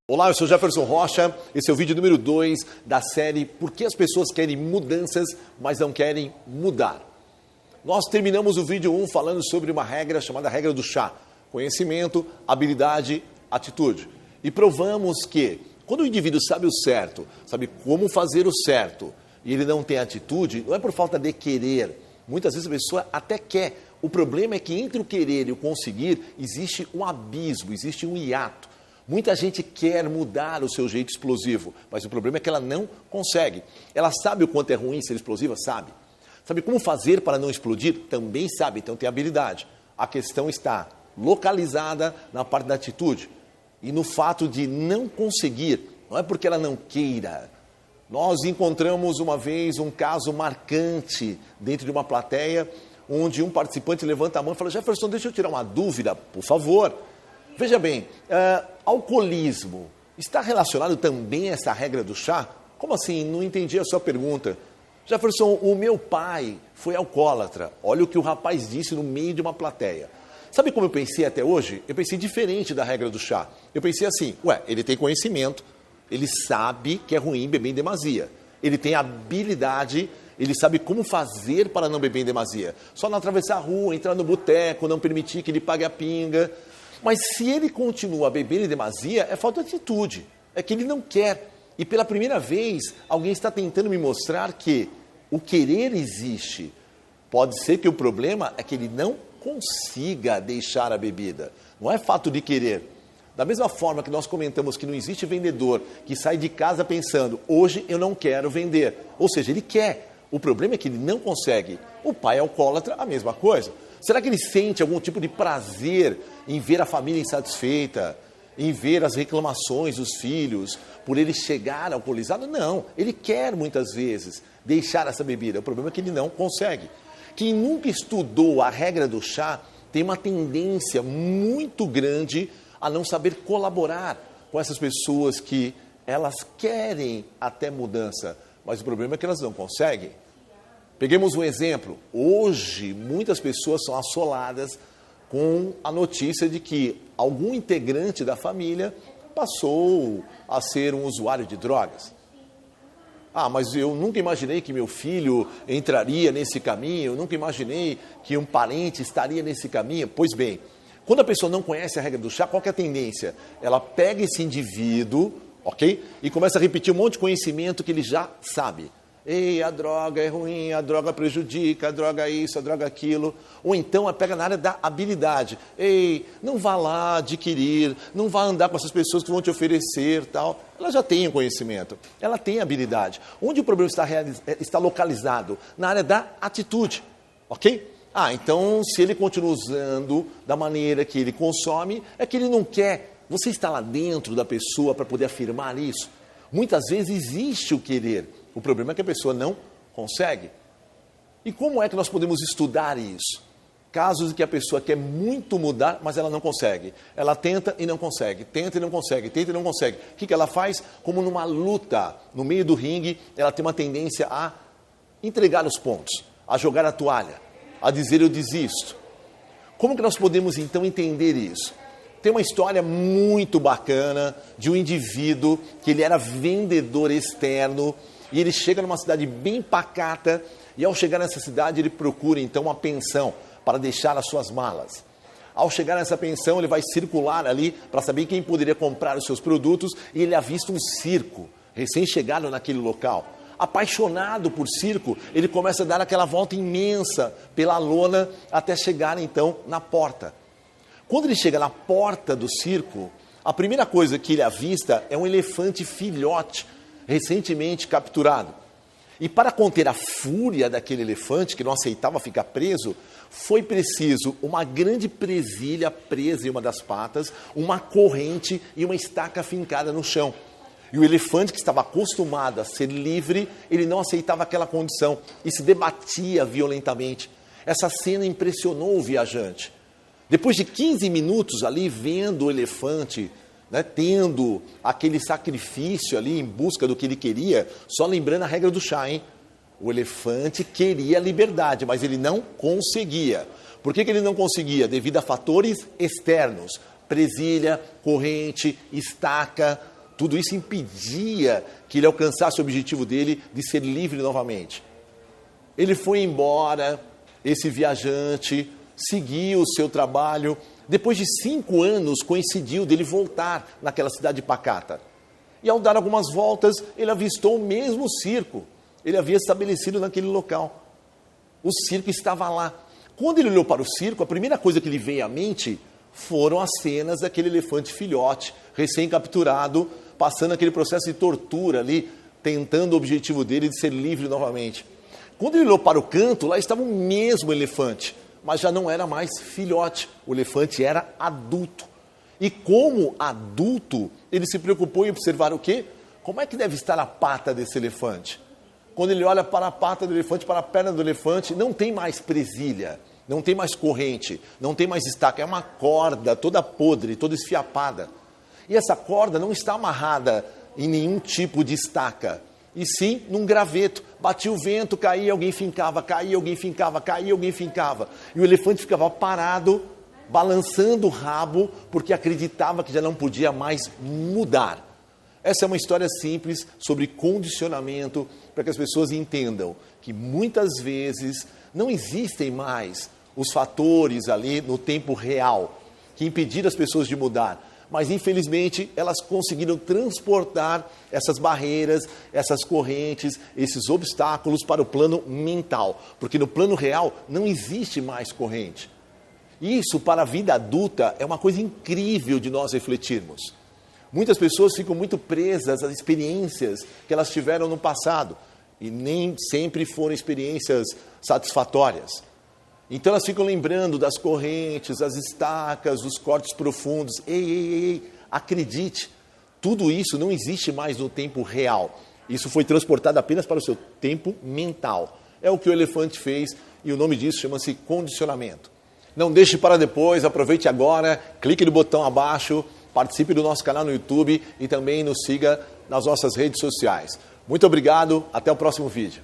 Olá, eu sou Jefferson Rocha, esse é o vídeo número 2 da série Por que as pessoas querem mudanças, mas não querem mudar. Nós terminamos o vídeo 1 falando sobre uma regra chamada regra do chá. Conhecimento, habilidade, atitude. E provamos que quando o indivíduo sabe o certo, sabe como fazer o certo, e ele não tem atitude, não é por falta de querer. Muitas vezes a pessoa até quer. O problema é que entre o querer e o conseguir existe um abismo, existe um hiato. Muita gente quer mudar o seu jeito explosivo, mas o problema é que ela não consegue. Ela sabe o quanto é ruim ser explosiva? Sabe. Sabe como fazer para não explodir? Também sabe, então tem habilidade. A questão está localizada na parte da atitude e no fato de não conseguir. Não é porque ela não queira. Nós encontramos uma vez um caso marcante dentro de uma plateia, onde um participante levanta a mão e fala: Jefferson, deixa eu tirar uma dúvida, por favor. Veja bem, alcoolismo, está relacionado também a essa regra do chá? Como assim? Não entendi a sua pergunta. Jefferson, o meu pai foi alcoólatra. Olha o que o rapaz disse no meio de uma plateia. Sabe como eu pensei até hoje? Eu pensei diferente da regra do chá. Eu pensei assim, ele tem conhecimento, ele sabe que é ruim beber em demasia. Ele tem habilidade, ele sabe como fazer para não beber em demasia. Só não atravessar a rua, entrar no boteco, não permitir que ele pague a pinga. Mas se ele continua a beber em demasia, é falta de atitude, é que ele não quer. E pela primeira vez, alguém está tentando me mostrar que o querer existe. Pode ser que o problema é que ele não consiga deixar a bebida. Não é fato de querer. Da mesma forma que nós comentamos que não existe vendedor que sai de casa pensando, hoje eu não quero vender. Ou seja, ele quer. O problema é que ele não consegue. O pai alcoólatra, a mesma coisa. Será que ele sente algum tipo de prazer em ver a família insatisfeita, em ver as reclamações dos filhos, por ele chegar alcoolizado? Não, ele quer muitas vezes deixar essa bebida. O problema é que ele não consegue. Quem nunca estudou a regra do chá tem uma tendência muito grande a não saber colaborar com essas pessoas que elas querem até mudança, mas o problema é que elas não conseguem. Peguemos um exemplo. Hoje, muitas pessoas são assoladas com a notícia de que algum integrante da família passou a ser um usuário de drogas. Mas eu nunca imaginei que meu filho entraria nesse caminho, eu nunca imaginei que um parente estaria nesse caminho. Pois bem, quando a pessoa não conhece a regra do chá, qual que é a tendência? Ela pega esse indivíduo, ok? E começa a repetir um monte de conhecimento que ele já sabe. Ei, a droga é ruim, a droga prejudica, a droga isso, a droga aquilo. Ou então ela pega na área da habilidade. Ei, não vá lá adquirir, não vá andar com essas pessoas que vão te oferecer, tal. Ela já tem o conhecimento, ela tem habilidade. Onde o problema está localizado? Na área da atitude, ok? Então se ele continua usando da maneira que ele consome, é que ele não quer. Você está lá dentro da pessoa para poder afirmar isso. Muitas vezes existe o querer. O problema é que a pessoa não consegue. E como é que nós podemos estudar isso? Casos em que a pessoa quer muito mudar, mas ela não consegue. Ela tenta e não consegue, tenta e não consegue, tenta e não consegue. O que ela faz? Como numa luta, no meio do ringue, ela tem uma tendência a entregar os pontos, a jogar a toalha, a dizer eu desisto. Como que nós podemos então entender isso? Tem uma história muito bacana de um indivíduo que ele era vendedor externo e ele chega numa cidade bem pacata e ao chegar nessa cidade ele procura então uma pensão para deixar as suas malas. Ao chegar nessa pensão ele vai circular ali para saber quem poderia comprar os seus produtos e ele avista um circo, recém-chegado naquele local. Apaixonado por circo, ele começa a dar aquela volta imensa pela lona até chegar então na porta. Quando ele chega na porta do circo, a primeira coisa que ele avista é um elefante filhote, recentemente capturado. E para conter a fúria daquele elefante, que não aceitava ficar preso, foi preciso uma grande presilha presa em uma das patas, uma corrente e uma estaca fincada no chão. E o elefante, que estava acostumado a ser livre, ele não aceitava aquela condição e se debatia violentamente. Essa cena impressionou o viajante. Depois de 15 minutos ali vendo o elefante, tendo aquele sacrifício ali em busca do que ele queria, só lembrando a regra do chá, hein? O elefante queria liberdade, mas ele não conseguia. Por que ele não conseguia? Devido a fatores externos. Presilha, corrente, estaca, Tudo isso impedia que ele alcançasse o objetivo dele de ser livre novamente. Ele foi embora, esse viajante, seguiu o seu trabalho. Depois de 5 anos, coincidiu dele voltar naquela cidade pacata. E ao dar algumas voltas, ele avistou o mesmo circo. Ele havia estabelecido naquele local. O circo estava lá. Quando ele olhou para o circo, a primeira coisa que lhe veio à mente foram as cenas daquele elefante filhote, recém-capturado, passando aquele processo de tortura ali, tentando o objetivo dele de ser livre novamente. Quando ele olhou para o canto, lá estava o mesmo elefante, mas já não era mais filhote, o elefante era adulto. E como adulto, ele se preocupou em observar o quê? Como é que deve estar a pata desse elefante? Quando ele olha para a pata do elefante, para a perna do elefante, não tem mais presilha, não tem mais corrente, não tem mais estaca, é uma corda toda podre, toda esfiapada. E essa corda não está amarrada em nenhum tipo de estaca, e sim num graveto. Batia o vento, caía, alguém fincava, caía, alguém fincava, caía, alguém fincava. E o elefante ficava parado, balançando o rabo, porque acreditava que já não podia mais mudar. Essa é uma história simples sobre condicionamento, para que as pessoas entendam que muitas vezes não existem mais os fatores ali no tempo real que impediram as pessoas de mudar. Mas, infelizmente, elas conseguiram transportar essas barreiras, essas correntes, esses obstáculos para o plano mental. Porque no plano real não existe mais corrente. Isso, para a vida adulta, é uma coisa incrível de nós refletirmos. Muitas pessoas ficam muito presas às experiências que elas tiveram no passado. E nem sempre foram experiências satisfatórias. Então elas ficam lembrando das correntes, das estacas, dos cortes profundos. Ei, acredite, tudo isso não existe mais no tempo real. Isso foi transportado apenas para o seu tempo mental. É o que o elefante fez e o nome disso chama-se condicionamento. Não deixe para depois, aproveite agora, clique no botão abaixo, participe do nosso canal no YouTube e também nos siga nas nossas redes sociais. Muito obrigado, até o próximo vídeo.